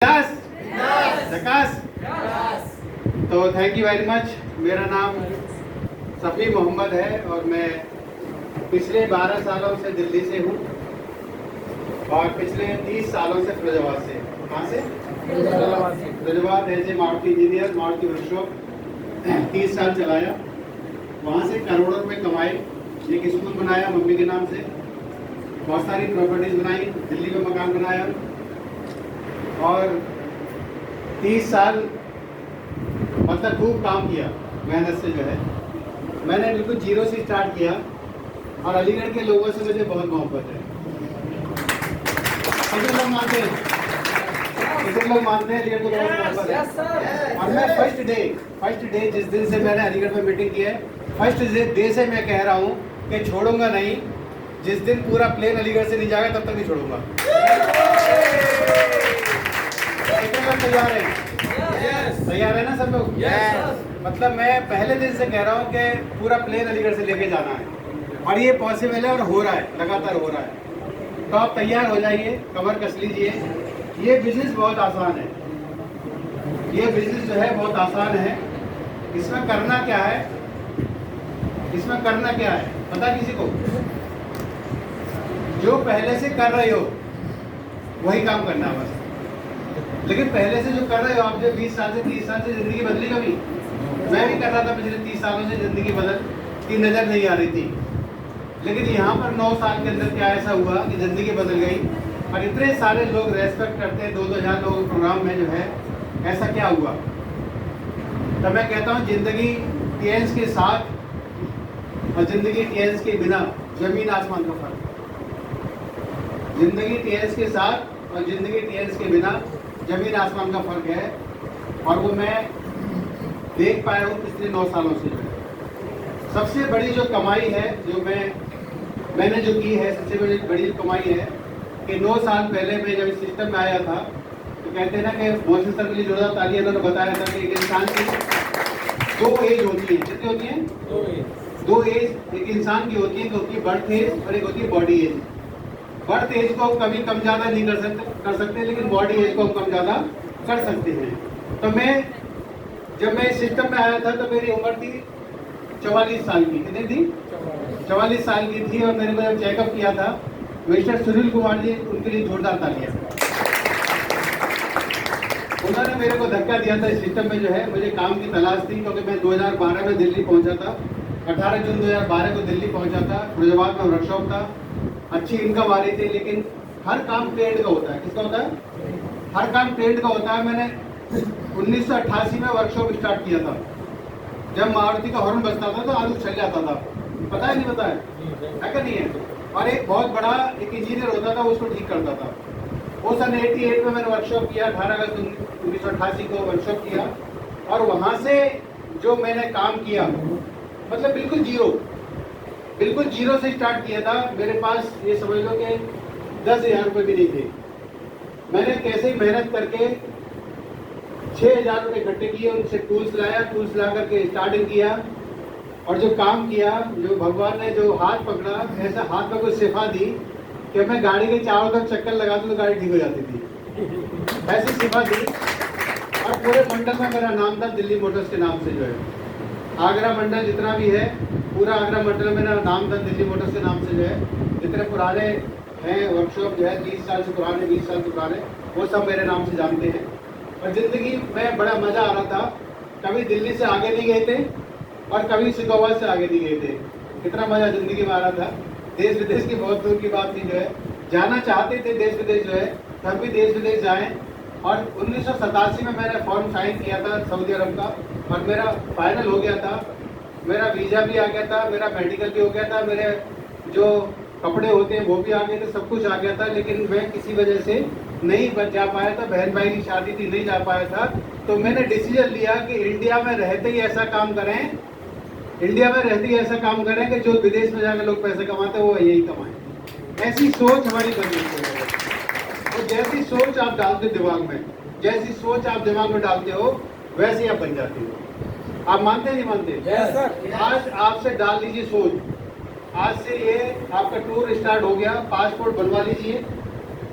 झकास। तो thank you very much. मेरा नाम सफ़ी मोहम्मद है और मैं पिछले 12 सालों से दिल्ली से हूँ और पिछले 30 सालों से फिरोजाबाद से। कहाँ से? Firozabad as a Maruti engineer, Maruti workshop 30 साल चलाया। वहाँ से करोड़ों रुपए कमाए, एक स्कूल बनाया मम्मी के नाम से, बहुत सारी प्रॉपर्टीज बनाई, दिल्ली में मकान बनाया और 30 साल मतलब खूब काम किया मेहनत से। जो है मैंने बिल्कुल जीरो से स्टार्ट किया और अलीगढ़ के लोगों से मुझे बहुत मोहब्बत है। कितने लोग मानते हैं? कितने लोग मानते हैं अलीगढ़ को बहुत मोहब्बत है? और मैं फर्स्ट डे जिस दिन से मैंने अलीगढ़ में मीटिंग की है, फर्स्ट डे से मैं कह रहा हूँ कि छोड़ूंगा नहीं। जिस दिन पूरा प्लेन अलीगढ़ से नहीं जाएगा तब तक नहीं छोड़ूंगा। कितने लोग तैयार हैं? तैयार है ना सब लोग? मतलब मैं पहले दिन से कह रहा हूँ कि पूरा प्लेन अलीगढ़ से लेके जाना है और ये पॉसिबल है और हो रहा है, लगातार हो रहा है। तो आप तैयार हो जाइए, कमर कस लीजिए। ये बिजनेस बहुत आसान है, ये बिजनेस जो है बहुत आसान है। इसमें करना क्या है? इसमें करना क्या है पता किसी को? जो पहले से कर रहे हो वही काम करना है बस। लेकिन पहले से जो कर रहे हो आप, जो 20 साल से 30 साल से जिंदगी बदली कभी? मैं भी कर रहा था पिछले 30 सालों से, जिंदगी बदलती नजर नहीं आ रही थी। लेकिन यहाँ पर 9 साल के अंदर क्या ऐसा हुआ कि जिंदगी बदल गई और इतने सारे लोग रेस्पेक्ट करते हैं। 2-2 हज़ार लोगों के प्रोग्राम में जो है, ऐसा क्या हुआ? तो मैं कहता हूँ जिंदगी टीएंस के साथ और जिंदगी टीएंस के बिना जमीन आसमान का फर्क। जिंदगी टीएंस के साथ और जिंदगी टीएंस के बिना जमीन आसमान का फर्क है। और वो मैं देख पाया हूँ पिछले 9 सालों से। सबसे बड़ी जो कमाई है, जो मैंने जो की है, सबसे बड़ी कमाई है कि 9 साल पहले मैं जब इस सिस्टम में आया था तो कहते हैं ना कि मोहसिन सर के लिए जोरदार तालियां। उन्होंने बताया था कि एक इंसान की 2 एज होती है। कितनी होती है? 2 एज एक इंसान की होती है। एक होती है बर्थ एज और एक होती है बॉडी एज। बर्थ एज को हम कभी कम ज़्यादा नहीं कर सकते लेकिन बॉडी एज को हम कम ज़्यादा कर सकते हैं। तो जब मैं इस सिस्टम में आया था तो मेरी उम्र थी 44 साल की। कितनी थी? 44 साल की थी। और मैंने जब चेकअप किया था, मिस्टर सुनील कुमार जी, उनके लिए जोरदार तालियां। उन्होंने मेरे को धक्का दिया था इस सिस्टम में। जो है मुझे काम की तलाश थी क्योंकि मैं 2012 में दिल्ली पहुंचा था। 18 जून 2012 को दिल्ली पहुंचा था। फिरोजाबाद में वर्कशॉप था, अच्छी इनकम आ रही थी। लेकिन हर काम ट्रेंड का होता है। किसका होता है? हर काम ट्रेंड का होता है। मैंने 1988 में वर्कशॉप स्टार्ट किया था। जब मारुति का हॉर्न बजता था तो आलू चल जाता था। पता है नहीं पता है क्या? नहीं है। और एक बहुत बड़ा एक इंजीनियर होता था, उसको ठीक करता था। वो सन 88 में मैंने वर्कशॉप किया। 18 अगस्त 1988 को वर्कशॉप किया और वहाँ से जो मैंने काम किया, मतलब बिल्कुल जीरो से स्टार्ट किया था। मेरे पास ये समझ लो कि 10,000 रुपये भी नहीं थे। मैंने कैसे मेहनत करके 6,000 रुपये इकट्ठे किए, उनसे टूल्स लाया, टूल्स ला करके स्टार्टिंग किया और जो काम किया, जो भगवान ने जो हाथ पकड़ा, ऐसा हाथ में कोई सिफा दी कि मैं गाड़ी के चारों तरफ चक्कर लगाता तो गाड़ी ठीक हो जाती थी। ऐसी सिफा दी और पूरे मंडल में मेरा नाम था दिल्ली मोटर्स के नाम से। जो है आगरा मंडल जितना भी है, पूरा आगरा मंडल में मेरा नाम था दिल्ली मोटर्स के नाम से। जो है जितने पुराने हैं वर्कशॉप, जो है 30 साल से पुराने, 20 साल से पुराने, वो सब मेरे नाम से जानते हैं। और ज़िंदगी में बड़ा मज़ा आ रहा था। कभी दिल्ली से आगे नहीं गए थे और कभी सिकंदराबाद से आगे नहीं गए थे। कितना मज़ा ज़िंदगी में आ रहा था। देश विदेश की बहुत दूर की बात थी। जो है जाना चाहते थे देश विदेश, जो है तब भी देश विदेश जाएँ। और 1987 में मैंने फॉर्म साइन किया था सऊदी अरब का और मेरा फाइनल हो गया था। मेरा वीज़ा भी आ गया था, मेरा मेडिकल भी हो गया था, मेरे जो कपड़े होते हैं वो भी आ गए थे, सब कुछ आ गया था। लेकिन मैं किसी वजह से नहीं बच जा पाया था। बहन भाई की शादी थी, नहीं जा पाया था। तो मैंने डिसीजन लिया कि इंडिया में रहते ही ऐसा काम करें, इंडिया में रहते ही ऐसा काम करें कि जो विदेश में जाकर लोग पैसे कमाते हैं वो यही कमाएं। ऐसी सोच हमारी बन गई है। तो जैसी सोच आप डालते हो दिमाग में, जैसी सोच आप दिमाग में डालते हो वैसे आप बन जाते हो। आप मानते नहीं मानते? Yes sir. आज आपसे डाल लीजिए सोच। आज से ये आपका टूर स्टार्ट हो गया, पासपोर्ट बनवा लीजिए।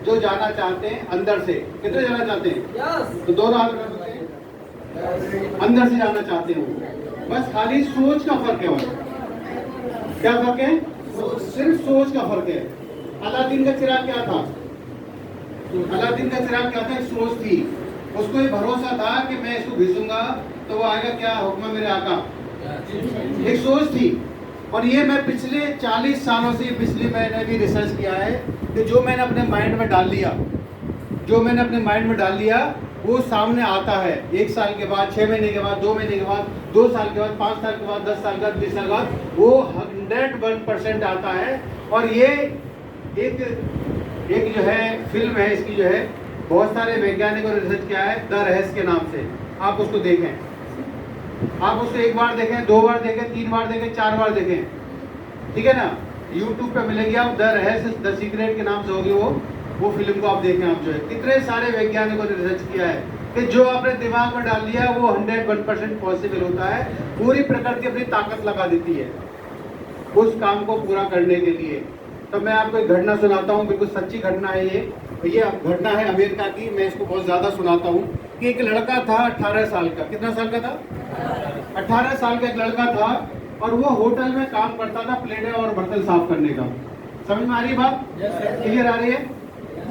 जो जाना चाहते हैं अंदर से। कितने जाना चाहते हैं? तो दोनों हाथ उठा सकते हैं। अंदर से जाना चाहते हो, बस खाली सोच का फर्क है। वहाँ क्या फर्क है? सिर्फ सोच का फर्क है। अलादीन का चिराग क्या था? अलादीन का चिराग क्या था? एक सोच थी। उसको ये भरोसा था कि मैं इसको घिसूंगा तो वो आएगा, क्या हुक्म मेरे आका। एक सोच थी। और ये मैं पिछले 40 सालों से, पिछले मैंने भी रिसर्च किया है कि जो मैंने अपने माइंड में डाल लिया, जो मैंने अपने माइंड में डाल लिया वो सामने आता है। 1 साल के बाद, 6 महीने के बाद, 2 महीने के बाद, 2 साल के बाद, 5 साल के बाद, 10 साल के बाद, 20 साल के बाद, वो 101% आता है। और ये एक जो है फिल्म है, इसकी जो है बहुत सारे वैज्ञानिकों ने रिसर्च किया है, द रहस्य के नाम से। आप उसको देखें, आप उसको 1 बार देखें, 2 बार देखें, 3 बार देखें, 4 बार देखें, ठीक है ना। यूट्यूब पे मिलेगी, आप द रहस्य, द सीक्रेट के नाम से होगी वो फिल्म को आप देखें। आप जो है कितने सारे वैज्ञानिकों ने रिसर्च किया है कि जो आपने दिमाग में डाल लिया वो 101% पॉसिबल होता है। पूरी प्रकृति अपनी ताकत लगा देती है उस काम को पूरा करने के लिए। तो मैं आपको एक घटना सुनाता हूँ, बिल्कुल सच्ची घटना है ये घटना है अमेरिका की। मैं इसको बहुत ज़्यादा सुनाता हूँ कि एक लड़का था 18 साल का। कितना साल का था? 18 साल का एक लड़का था और वो होटल में काम करता था, प्लेटें और बर्तन साफ करने का। समझ में आ रही है बात? क्लियर आ रही है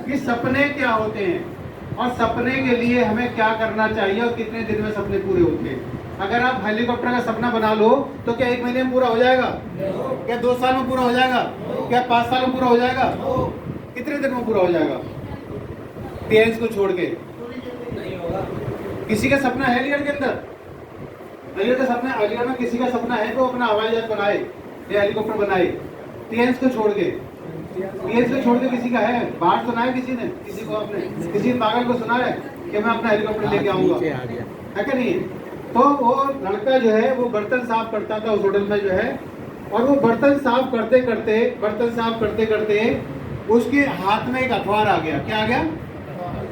कि सपने क्या होते हैं और सपने के लिए हमें क्या करना चाहिए और कितने दिन में सपने पूरे होते हैं। अगर आप हेलीकॉप्टर का सपना बना लो तो क्या 1 महीने में पूरा हो जाएगा? क्या 2 साल में पूरा हो जाएगा? क्या 5 साल में पूरा हो जाएगा? कितने दिन में पूरा हो जाएगा? पेरेंट्स को छोड़ के नहीं होगा। किसी का सपना है अलीगढ़ के अंदर? अलीगढ़ का सपना, अलीगढ़ में किसी का सपना है तो अपना हवाई जहाज बनाए या हेलीकॉप्टर बनाए? पेरेंट्स को छोड़ के, पेरेंट्स को छोड़ के किसी का है? बाहर सुना है किसी ने? किसी को आपने, किसी पागल को सुना है कि मैं अपना हेलीकॉप्टर लेके आऊंगा? है क्या नहीं? तो वो लड़का जो है वो बर्तन साफ करता था उस होटल में जो है, और वो बर्तन साफ करते करते उसके हाथ में एक अखबार आ गया। क्या आ गया?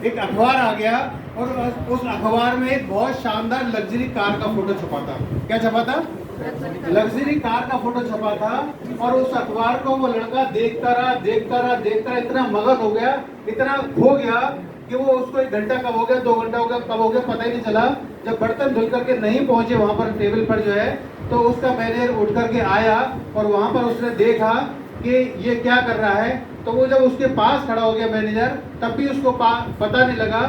एक अखबार आ गया और उस अखबार में एक बहुत शानदार लग्जरी कार का फोटो छपा था। क्या छपा था? लग्जरी कार का फोटो छपा था। और उस अखबार को वो लड़का देखता रहा, इतना मगन हो गया, इतना खो गया कि वो उसको 1 घंटा कब हो गया, 2 घंटा हो गया, कब हो गया पता ही नहीं चला। जब बर्तन धुल करके नहीं पहुंचे वहां पर टेबल पर जो है, तो उसका मैनेजर उठ करके आया और वहां पर उसने देखा कि ये क्या कर रहा है। तो वो जब उसके पास खड़ा हो गया मैनेजर, तब भी उसको पता नहीं लगा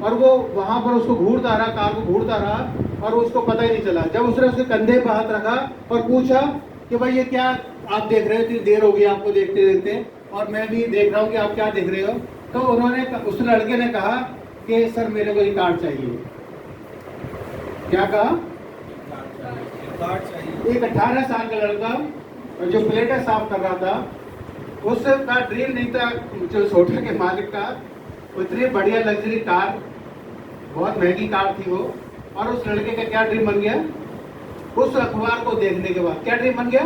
और वो वहां पर उसको घूरता रहा, कार को घूरता रहा और उसको पता ही नहीं चला। जब उसने उसके कंधे पर हाथ रखा और पूछा कि भाई ये क्या आप देख रहे हो, इतनी देर हो गई आपको देखते देखते और मैं भी देख रहा हूँ कि आप क्या देख रहे हो। तो उस लड़के ने कहा कि सर मेरे को ये कार्ड चाहिए। क्या कहा? कार्ड चाहिए। एक 18 साल का लड़का जो प्लेटें साफ कर रहा था, उसका ड्रीम नहीं था जो होटल के मालिक का इतनी बढ़िया लग्जरी कार, बहुत महंगी कार थी वो। और उस लड़के का क्या ड्रीम बन गया? उस अखबार को देखने के बाद क्या ड्रीम बन गया?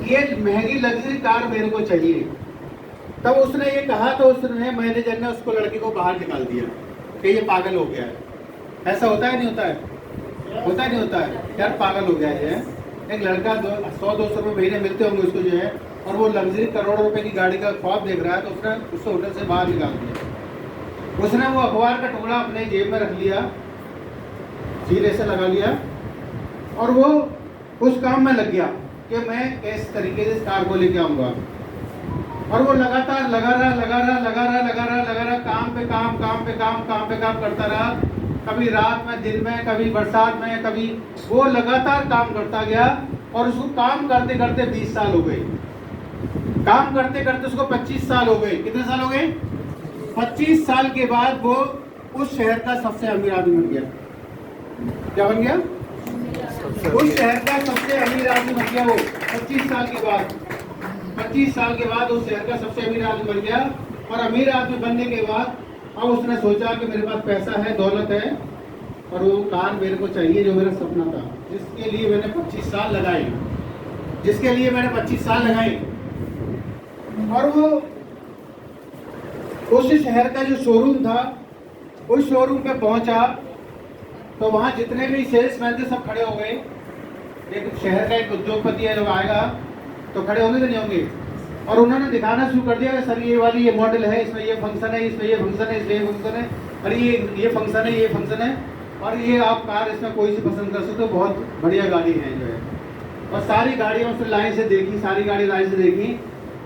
ये महंगी लग्जरी कार मेरे को चाहिए। तब उसने ये कहा तो उसने, मैनेजर ने उसको, लड़के को बाहर निकाल दिया कि ये पागल हो गया है। ऐसा होता है नहीं होता है? होता नहीं होता है यार, पागल हो गया है। एक लड़का 100-200 रुपये महीने मिलते होंगे उसको जो है, और वो लग्जरी करोड़ों रुपए की गाड़ी का ख्वाब देख रहा है, तो उसने उसको होटल से बाहर निकाल दिया। उसने वो अखबार का टुकड़ा अपने जेब में रख लिया, सील ऐसे लगा लिया और वो उस काम में लग गया कि मैं इस तरीके से इस कार को लेके आऊंगा। और वो लगातार लगा रहा, काम पे काम करता रहा। कभी रात में, दिन में, कभी बरसात में, कभी वो लगातार काम करता गया। और उसको काम करते करते 20 साल हो गए। काम करते करते उसको 25 साल हो गए। कितने साल हो गए? 25 साल के बाद वो उस शहर का सबसे अमीर आदमी बन गया। क्या बन गया? उस शहर का सबसे अमीर आदमी बन गया वो 25 साल के बाद। 25 साल के बाद उस शहर का सबसे अमीर आदमी बन गया। और अमीर आदमी बनने के बाद अब उसने सोचा कि मेरे पास पैसा है, दौलत है और वो कार मेरे को चाहिए जो मेरा सपना था, जिसके लिए मैंने 25 साल लगाए, और वो उस शहर का जो शोरूम था, उस शोरूम पे पहुंचा तो वहां जितने भी सेल्समैन थे सब खड़े हो गए। एक शहर का एक उद्योगपति है, जब आएगा तो खड़े होंगे कि नहीं होंगे? और उन्होंने दिखाना शुरू कर दिया सर ये वाली ये मॉडल है, इसमें ये फंक्शन है, इसमें ये फंक्शन है, इसमें ये फंक्शन है, और ये फंक्शन है, ये फंक्शन है, और ये आप कार इसमें कोई सी पसंद कर सकते हो, बहुत बढ़िया गाड़ी है जो है। और सारी गाड़ियाँ उसने लाइन से देखी, सारी गाड़ी लाइन से देखी,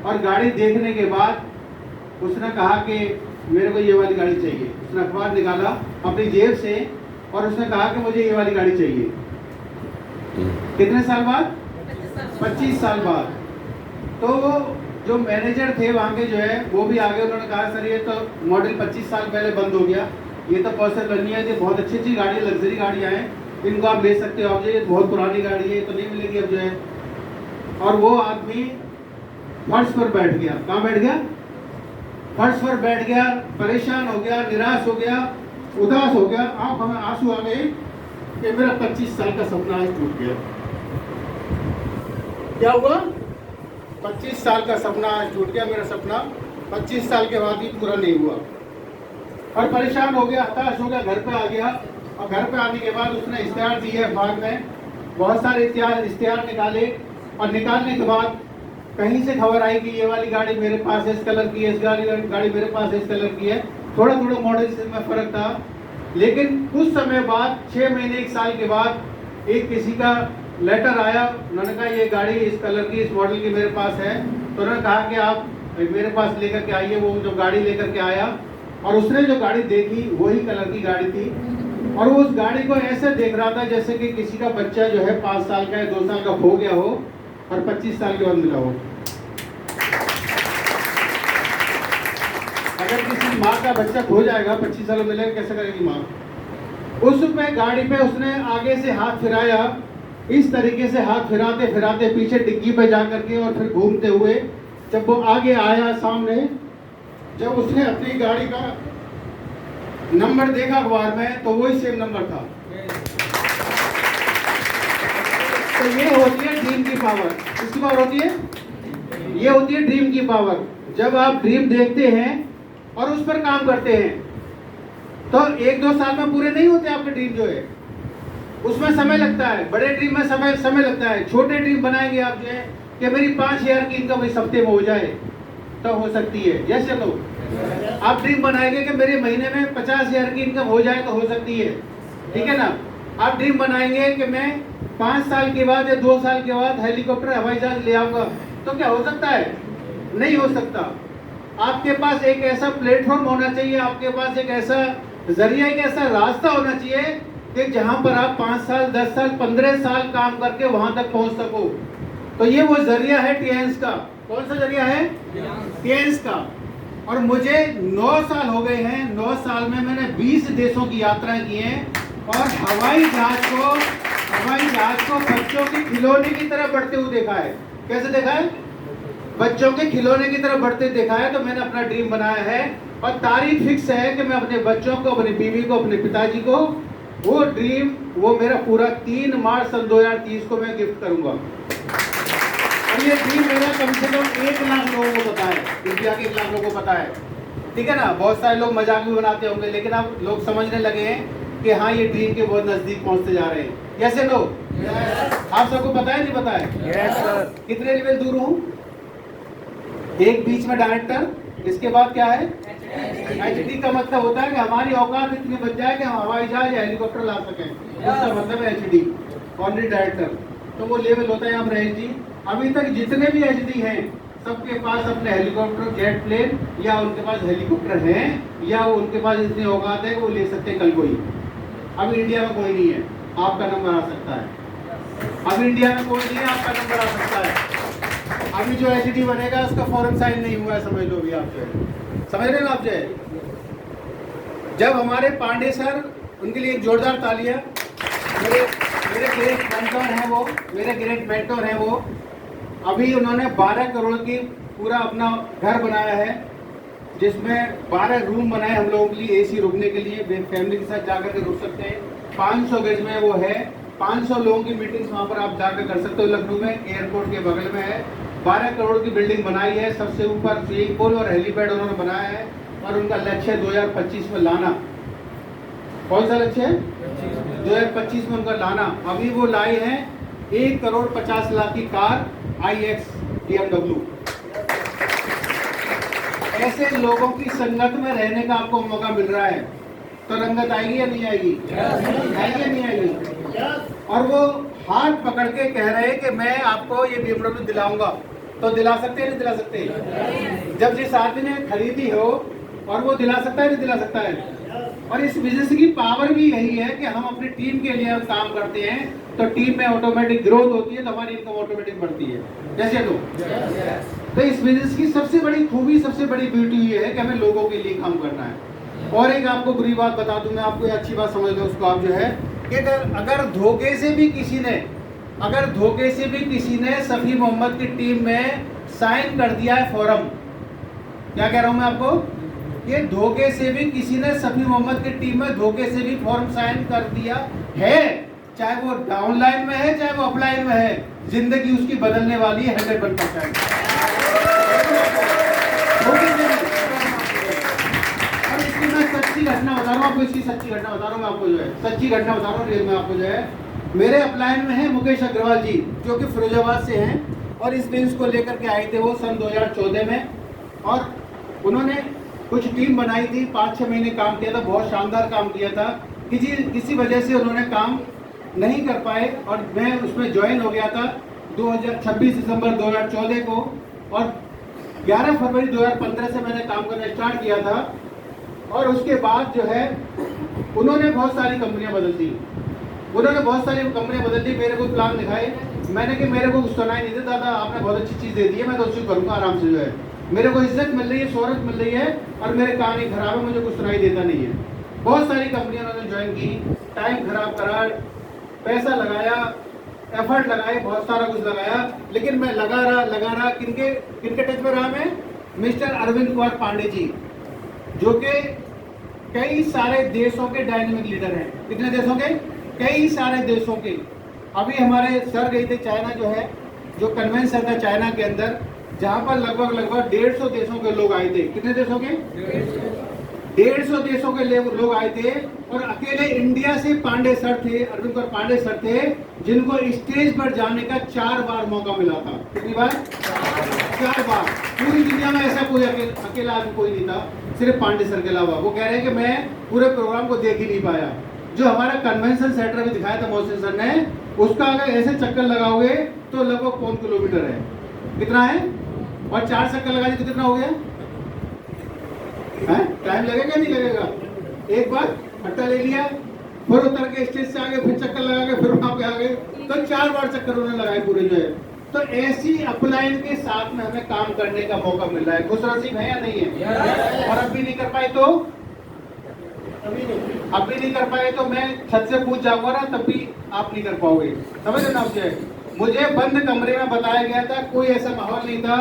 और गाड़ी देखने के बाद उसने कहा कि मेरे को ये वाली गाड़ी चाहिए। उसने अखबार निकाला अपनी जेब से और उसने कहा कि मुझे ये वाली गाड़ी चाहिए। कितने साल बाद? 25 साल बाद। तो वो जो मैनेजर थे वहाँ के जो है वो भी आगे, उन्होंने कहा सर ये तो मॉडल 25 साल पहले बंद हो गया, ये तो पॉसिबल नहीं है, ये बहुत अच्छी अच्छी गाड़ी, लग्जरी गाड़ियाँ हैं, इनको आप ले सकते हो, अब ये बहुत पुरानी गाड़ी है, ये तो नहीं मिलेगी अब जो है। और वो आदमी फर्श पर बैठ गया। कहाँ बैठ गया? फर्श पर बैठ गया, परेशान हो गया, निराश हो गया, उदास हो गया, आंखों में आंसू आ गए कि मेरा 25 साल का सपना आज टूट गया। क्या हुआ? 25 साल का सपना आज टूट गया, मेरा सपना 25 साल के बाद भी पूरा नहीं हुआ। और परेशान हो गया, हताश हो गया, घर पे आ गया। और घर पे आने के बाद उसने इश्तिहार दिए अखबार में, बहुत सारे इश्तिहार निकाले, और निकालने के बाद कहीं से खबर आई कि ये वाली गाड़ी मेरे पास इस कलर की है, इस गाड़ी मेरे पास इस कलर की है। थोड़ा थोड़ा मॉडल में फ़र्क था, लेकिन कुछ समय बाद 6 महीने 1 साल के बाद एक किसी का लेटर आया, उन्होंने कहा ये गाड़ी इस कलर की, इस मॉडल की मेरे पास है। तो उन्होंने कहा कि आप मेरे पास लेकर के आइए। वो जो गाड़ी लेकर के आया और उसने जो गाड़ी देखी वही कलर की गाड़ी थी, और वो उस गाड़ी को ऐसे देख रहा था जैसे कि किसी का बच्चा जो है 5 साल का या 2 साल का हो गया हो और 25 साल के बाद मिला हो। अगर किसी माँ का बच्चा खो जाएगा 25 साल में मिलेगा, कैसे करेगी माँ? उसमें गाड़ी पे उसने आगे से हाथ फिराया, इस तरीके से हाथ फिराते फिराते पीछे डिग्गी पे जा करके और फिर घूमते हुए जब वो आगे आया सामने, जब उसने अपनी गाड़ी का नंबर देखा अखबार में तो वही सेम नंबर था। तो ये होती है ड्रीम की पावर। किसकी पावर होती है? ये होती है ड्रीम की पावर। जब आप ड्रीम देखते हैं और उस पर काम करते हैं तो 1-2 साल में पूरे नहीं होते आपके ड्रीम जो है, उसमें समय लगता है। बड़े ड्रीम में समय लगता है। छोटे ड्रीम बनाएंगे आप जो है कि मेरी 5,000 की इनकम इस हफ्ते में हो जाए तो हो सकती है। यस या नो? आप ड्रीम बनाएंगे कि मेरे महीने में 50,000 की इनकम हो जाए तो हो सकती है, ठीक है ना? आप ड्रीम बनाएंगे कि मैं 5 साल के बाद या 2 साल के बाद हेलीकॉप्टर हवाई जहाज ले आऊंगा, तो क्या हो सकता है? नहीं हो सकता। आपके पास एक ऐसा प्लेटफॉर्म होना चाहिए, आपके पास एक ऐसा जरिया, एक ऐसा रास्ता होना चाहिए कि जहां पर आप 5 साल 10 साल 15 साल काम करके वहां तक पहुंच सको। तो ये वो जरिया है टीएंस का। कौन सा जरिया है? टीएंस का। और मुझे 9 साल हो गए हैं। 9 साल में मैंने 20 देशों की यात्रा की है और हवाई जहाज को बच्चों के खिलौने की तरह बढ़ते हुए देखा है। कैसे देखा है? बच्चों के खिलौने की तरह बढ़ते देखा है। तो मैंने अपना ड्रीम बनाया है और तारीख फिक्स है कि मैं अपने बच्चों को, अपनी बीवी को, अपने पिताजी को वो ड्रीम, वो मेरा पूरा 3 मार्च सन 2030 को मैं गिफ्ट करूंगा। और ये ड्रीम मेरा कम से कम 1 लाख लोगों को पता है, इंडिया के 1 लाख लोगों को पता है, ठीक है ना? बहुत सारे लोग मजाक भी बनाते होंगे, लेकिन अब लोग समझने लगे हैं कि हाँ ये ड्रीम के बहुत नजदीक पहुंचते जा रहे हैं। कैसे लोग? आप सबको पता है नहीं पता है? Yes sir. कितने लेवल दूर हूँ? एक बीच में डायरेक्टर, इसके बाद क्या है? एचडी का मतलब होता है कि हमारी औकात इतनी बच जाए कि हम हवाई जहाज या हेलीकॉप्टर ला सकें, उसका मतलब है एचडी, ऑनरी डायरेक्टर। तो वो लेवल होता है यहाँ पर एचडी। अभी तक जितने भी एचडी हैं सबके पास अपने हेलीकॉप्टर, जेट प्लेन, या उनके पास हेलीकॉप्टर हैं, या वो उनके पास इतनी औकात है कि वो ले सकते हैं कल कोई। अब इंडिया में कोई नहीं है, आपका नंबर आ सकता है। अब इंडिया में कोई नहीं है, आपका नंबर आ सकता है। अभी जो एचडी बनेगा उसका फॉरेन साइन नहीं हुआ है, समझ लो भी आप जो है, समझ रहे हो आप जो है। जब हमारे पांडे सर, उनके लिए एक जोरदार तालियां। मेरे ग्रेट मेंटोर हैं वो। अभी उन्होंने 12 करोड़ की पूरा अपना घर बनाया है, जिसमें 12 रूम बनाए हम लोगों के लिए, एसी रुकने के लिए, फैमिली के साथ जाकर के रुक सकते हैं। 500 गज में वो है, 500 लोगों की मीटिंग्स वहाँ पर आप जाकर कर सकते हो। लखनऊ में एयरपोर्ट के बगल में है। 12 करोड़ की बिल्डिंग बनाई है, सबसे ऊपर स्विमिंग पूल और हेलीपैड उन्होंने बनाया है। और उनका लक्ष्य है 2025 में लाना। कौन सा लक्ष्य है? 2025 में उनका लाना। अभी वो लाए हैं 1 करोड़ 50 लाख की कार iX BMW। ऐसे लोगों की संगत में रहने का आपको मौका मिल रहा है, तो रंगत आएगी या नहीं आएगी? आएगी या नहीं आएगी? और वो हाथ पकड़ के कह रहे हैं कि मैं आपको ये BMW दिलाऊंगा, तो दिला सकते हैं नहीं दिला सकते? जब जिस आदमी ने खरीदी हो और वो दिला सकता है नहीं दिला सकता है? और इस बिजनेस की पावर भी यही है कि हम अपनी टीम के लिए काम करते हैं तो टीम में ऑटोमेटिक ग्रोथ होती है, तो हमारी इनकम ऑटोमेटिक बढ़ती है। जैसे तो इस बिजनेस की सबसे बड़ी खूबी, सबसे बड़ी ब्यूटी ये है कि हमें लोगों के लिए काम करना है। और एक आपको बुरी बात बता दूं मैं, आपको अच्छी बात समझ लो उसको, आप जो है कि अगर धोखे से भी किसी ने सफी मोहम्मद की टीम में साइन कर दिया है फॉर्म, क्या कह रहा हूं मैं आपको, ये धोखे से भी किसी ने सफी मोहम्मद की टीम में धोखे से भी फॉर्म साइन कर दिया है, चाहे वो डाउनलाइन में है चाहे वो अपलाइन में है, जिंदगी उसकी बदलने वाली है 100%। और इसकी मैं सच्ची घटना बता रहा हूँ आपको, इसकी सच्ची घटना बता रहा हूँ मैं आपको, जो है सच्ची घटना बता रहा हूँ रियल में आपको, जो है मेरे अपलाइन में है मुकेश अग्रवाल जी, जो कि फिरोजाबाद से हैं, और इस बिजनेस को लेकर के आए थे वो सन 2014 में, और उन्होंने कुछ टीम बनाई थी, 5-6 महीने काम किया था, बहुत शानदार काम किया था। किसी वजह से उन्होंने काम नहीं कर पाए और मैं उसमें ज्वाइन हो गया था 26 दिसंबर 2014 को, और 11 फरवरी 2015 से मैंने काम करना स्टार्ट किया था। और उसके बाद जो है उन्होंने बहुत सारी कंपनियां बदल दी, मेरे को प्लान दिखाए, मैंने कि मेरे को कुछ सुनाई नहीं देता दादा, आपने बहुत अच्छी चीज़ दे दी है, मैं तो उसको करूँगा आराम से, जो है मेरे को इज्जत मिल रही है, शोहरत मिल रही है, और मेरे काम ही खराब है, मुझे कुछ सुनाई देता नहीं है। बहुत सारी कंपनियां उन्होंने ज्वाइन की, टाइम खराब करा, पैसा लगाया, एफर्ट लगाए, बहुत सारा कुछ लगाया, लेकिन मैं लगा रहा। किनके टच में रहा मैं? मिस्टर अरविंद कुमार पांडे जी, जो कि कई सारे देशों के डायनेमिक लीडर हैं। कितने देशों के? कई सारे देशों के। अभी हमारे सर गए थे चाइना, जो है जो कन्वेंशन था चाइना के अंदर, जहाँ पर लगभग 150 देशों के लोग आए थे। कितने देशों के? 150 देशों के लोग आए थे, और अकेले इंडिया से पांडे सर थे, अरविंद कुमार पांडे सर थे, जिनको स्टेज पर जाने का 4 बार मौका मिला था। कितनी बार? 4 बार। पूरी दुनिया में ऐसा कोई अकेला आदमी कोई नहीं था, सिर्फ पांडे सर के अलावा। वो कह रहे हैं कि मैं पूरे प्रोग्राम को देख ही नहीं पाया। जो हमारा कन्वेंशन सेंटर में दिखाया था मोहसिन सर ने, उसका अगर ऐसे चक्कर लगाओगे तो लगभग 5 किलोमीटर है। कितना है? और 4 चक्कर लगा दी तो कितना हो गया? टाइम लगेगा नहीं लगेगा? एक बार हट्टा ले लिया, फिर उतर के स्टेज से आगे, फिर चक्कर लगा के फिर वहां पे आ गए, तो 4 बार चक्कर उन्होंने लगाए पूरे, जो है। तो ऐसी अपलाइन के साथ में हमें काम करने का मौका मिल रहा है। खुश नसीब है या नहीं है? और अब भी नहीं कर पाए तो मैं छत से पूछ जाऊंगा ना, तब भी आप नहीं कर पाओगे। समझ ना? मुझे बंद कमरे में बताया गया था, कोई ऐसा माहौल नहीं था।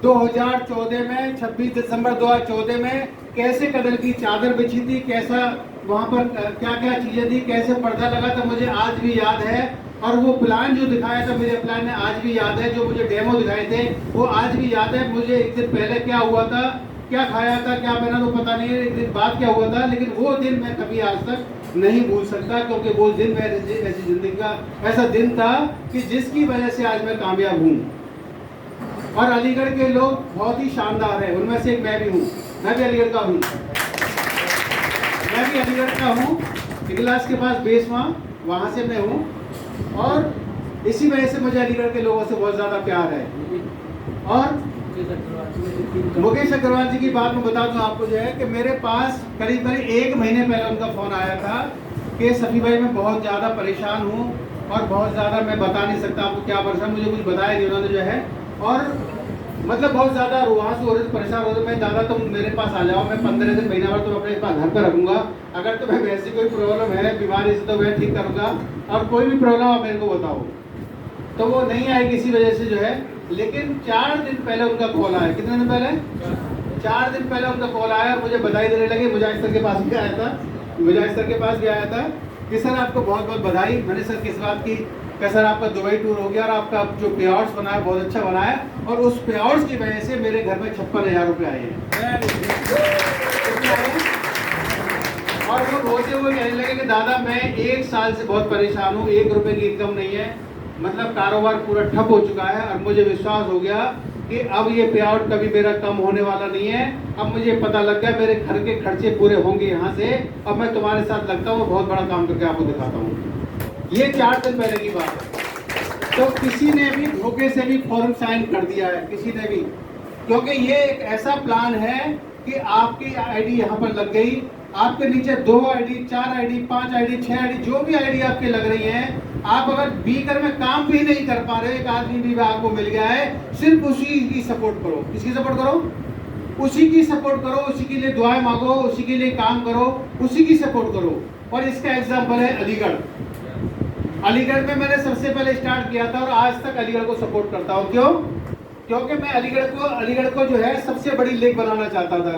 2014 में 26 दिसंबर 2014 में कैसे कदर की चादर बिछी थी, कैसा वहाँ पर क्या क्या चीजें थी, कैसे पर्दा लगा था, मुझे आज भी याद है। और वो प्लान जो दिखाया था मेरे प्लान ने आज भी याद है, जो मुझे डेमो दिखाए थे वो आज भी याद है। मुझे एक दिन पहले क्या हुआ था, क्या खाया था, क्या पहना तो पता नहीं है, एक दिन बाद क्या हुआ था, लेकिन वो दिन मैं कभी आज तक नहीं भूल सकता, क्योंकि वो दिन मेरी ऐसी जिंदगी का ऐसा दिन था कि जिसकी वजह से आज मैं कामयाब हूँ। और अलीगढ़ के लोग बहुत ही शानदार हैं, उनमें से एक मैं भी हूँ। मैं भी अलीगढ़ का हूँ, इगलास के पास बेसवा, वहाँ से मैं हूँ। और इसी वजह से मुझे अलीगढ़ के लोगों से बहुत ज़्यादा प्यार है। और मुकेश अग्रवाल जी की बात मैं बता दूं आपको, जो है कि मेरे पास करीब 1 महीने पहले उनका फ़ोन आया था कि सफ़ी भाई मैं बहुत ज़्यादा परेशान हूँ, और बहुत ज़्यादा मैं बता नहीं सकता आपको क्या परेशान, मुझे कुछ बताया नहीं उन्होंने, जो है। और मतलब बहुत ज़्यादा वहाँ से हो रहे थे, परेशान हो रहे थे। मैं दादा तुम मेरे पास आ जाओ, मैं 15 दिन महीना भर तुम अपने पास घर पर रखूँगा, अगर तुम्हें वैसी कोई प्रॉब्लम है बीमारी से तो मैं ठीक करूँगा, और कोई भी प्रॉब्लम आप मेरे को बताओ। तो वो नहीं आए किसी वजह से, जो है। लेकिन 4 दिन पहले उनका कॉल आया। कितने दिन पहले? 4 दिन पहले उनका कॉल आया, और मुझे बधाई देने लगे। मुजाहिद सर के पास भी आया था कि सर आपको बहुत बहुत बधाई। मैंने सर किस बात की? कि सर आपका दुबई टूर हो गया, और आपका जो पे आउट्स बना है बहुत अच्छा बना है, और उस पे आउट्स की वजह से मेरे घर में 56,000 रुपये आए हैं। और वो रोते हुए कहने लगे कि दादा मैं 1 साल से बहुत परेशान हूँ, 1 रुपये की इनकम नहीं है, मतलब कारोबार पूरा ठप हो चुका है, और मुझे विश्वास हो गया कि अब ये पे आउट कभी मेरा कम होने वाला नहीं है। अब मुझे पता लग गया मेरे घर के खर्चे पूरे होंगे यहाँ से। अब मैं तुम्हारे साथ लगता हूँ, बहुत बड़ा काम करके आपको दिखाता हूँ। ये 4 दिन पहले की बात है। तो किसी ने भी धोखे से भी फॉर्म साइन कर दिया है, किसी ने भी, क्योंकि ये एक ऐसा प्लान है कि आपकी आईडी यहाँ पर लग गई, आपके नीचे 2 आईडी, 4 आईडी, 5 आईडी, 6 आईडी, जो भी आईडी आपके लग रही हैं, आप अगर बीकर में काम भी नहीं कर पा रहे, एक आदमी भी आपको मिल गया है, सिर्फ उसी की सपोर्ट करो। किसकी सपोर्ट करो? उसी की सपोर्ट करो, उसी के लिए दुआएं मांगो, उसी के लिए काम करो, उसी की सपोर्ट करो। और इसका एग्जाम्पल है अलीगढ़। अलीगढ़ में मैंने सबसे पहले स्टार्ट किया था और आज तक अलीगढ़ को सपोर्ट करता हूँ। क्यों? क्योंकि मैं अलीगढ़ को जो है सबसे बड़ी लेक बनाना चाहता था,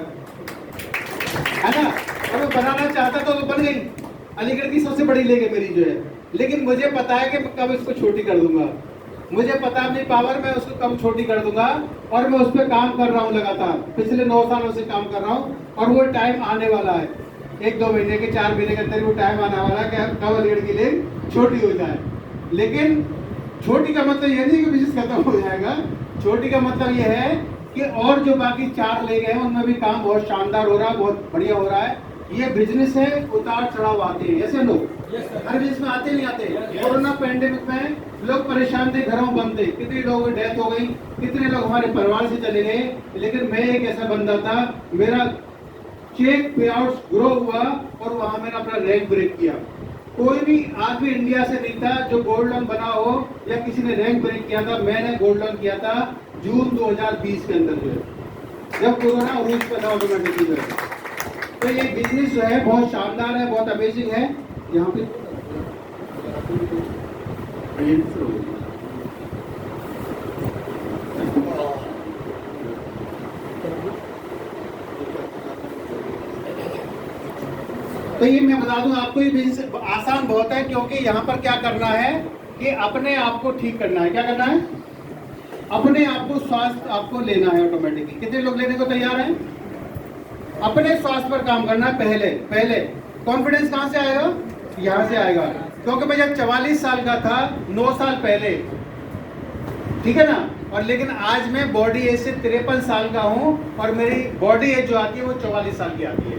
है ना, और मैं बनाना चाहता था तो बन गई। अलीगढ़ की सबसे बड़ी लेक है मेरी जो है, लेकिन मुझे पता है कि मैं कब इसको छोटी कर दूंगा। मुझे पता है अपनी पावर में उसको कम छोटी कर दूंगा, और मैं उस पर काम कर रहा हूँ लगातार, पिछले 9 सालों से काम कर रहा हूँ। और वो टाइम आने वाला है, 1-2 महीने के, 4 महीने के अंदर वो टाइम आने वाला है कि कब अलीगढ़ की लेक छोटी हो जाए। लेकिन छोटी का मतलब ये नहीं कि बिजनेस खत्म हो जाएगा। छोटी का मतलब ये है कि और जो बाकी 4 ले गए हैं उनमें भी काम बहुत शानदार हो रहा है, बहुत बढ़िया हो रहा है। ये बिजनेस है, उतार चढ़ाव आते हैं, ऐसे लोग हर बिजनेस में आते नहीं आते। कोरोना पैंडेमिक में लोग परेशान थे, घरों में बंद थे, कितने लोगों की डेथ हो गई, कितने लोग हमारे परिवार से चले गए। लेकिन मैं एक ऐसा बंदा था, मेरा चेक पे आउट ग्रो हुआ और वहां मैंने अपना रैंक ब्रेक किया। कोई भी आदमी इंडिया से नहीं था जो गोल्ड लोन बना हो या किसी ने रैंक ब्रेक किया था। मैंने गोल्ड लोन किया था जून 2020 के अंदर, जो है जब कोरोना उरूज पे था ऑटोमेटिकली जो है। तो ये बिजनेस जो है बहुत शानदार है, बहुत अमेजिंग है। यहाँ पे तो ये मैं बता दूं आपको, ये बिजनेस आसान बहुत है, क्योंकि यहाँ पर क्या करना है कि अपने आप को ठीक करना है। क्या करना है? अपने आप को स्वास्थ्य आपको लेना है ऑटोमेटिकली। कितने लोग लेने को तैयार हैं? अपने स्वास्थ्य पर काम करना है पहले। कॉन्फिडेंस कहाँ से आएगा? यहाँ से आएगा। क्योंकि मैं जब 44 साल का था, 9 साल पहले, ठीक है ना, और लेकिन आज मैं बॉडी एज से 53 साल का हूँ और मेरी बॉडी एज जो आती है वो 44 साल की आती है।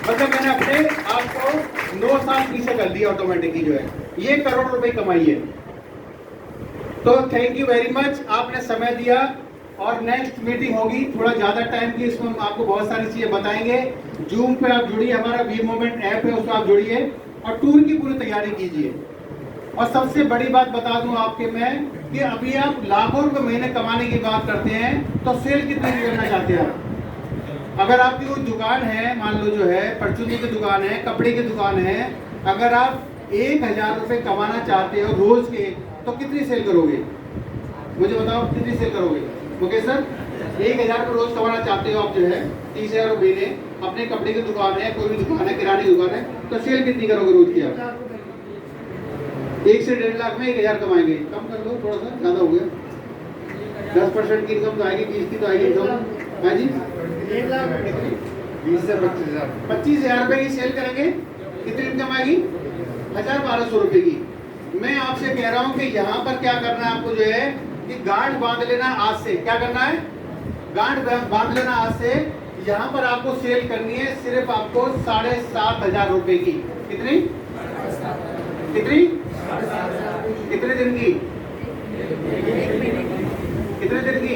मतलब मैंने अपने आप को 9 साल पीछे कर दिया ऑटोमेटिकली जो है। ये करोड़ रुपए कमाई है। तो थैंक यू वेरी मच, आपने समय दिया। और नेक्स्ट मीटिंग होगी थोड़ा ज़्यादा टाइम की, इसमें हम आपको बहुत सारी चीज़ें बताएंगे। जूम पे आप जुड़िए, हमारा वी मूवमेंट ऐप है, उसमें आप जुड़िए और टूर की पूरी तैयारी कीजिए। और सबसे बड़ी बात बता दूं आपके मैं कि अभी आप लाखों रुपए महीने कमाने की बात करते हैं, तो सेल कितने की करना चाहते हैं आप? अगर आपकी कोई दुकान है, मान लो जो है परचूनी की दुकान है, कपड़े की दुकान है, अगर आप 1000 रुपये कमाना चाहते हो रोज के, तो कितनी सेल करोगे? मुझे बताओ, कितनी सेल करोगे? ओके सर, 1000 रुपये रोज कमाना चाहते हो आप जो है, 30,000 रुपये महीने, अपने कपड़े की दुकान है, कोई भी दुकान है, किराने की दुकान है, तो सेल कितनी करोगे रोज की आप? 1 से 1.5 लाख में 1000 कमाएंगे। कम कर लो थोड़ा सा, ज़्यादा हो गया। 10% की इनकम तो आएगी, 20 की तो आएगी इनकम। हाँ जी, 20 से 25,000। 25,000 रुपये की सेल करेंगे, कितनी इनकम आएगी? 1,200 रुपये की। मैं आपसे कह रहा हूँ कि यहाँ पर क्या करना है आपको जो है कि गांठ बांध लेना आज से। क्या करना है? गांठ बांध लेना आज से। यहाँ पर आपको सेल करनी है सिर्फ आपको 7,500 रुपये की। कितनी? कितने दिन की? कितने दिन की?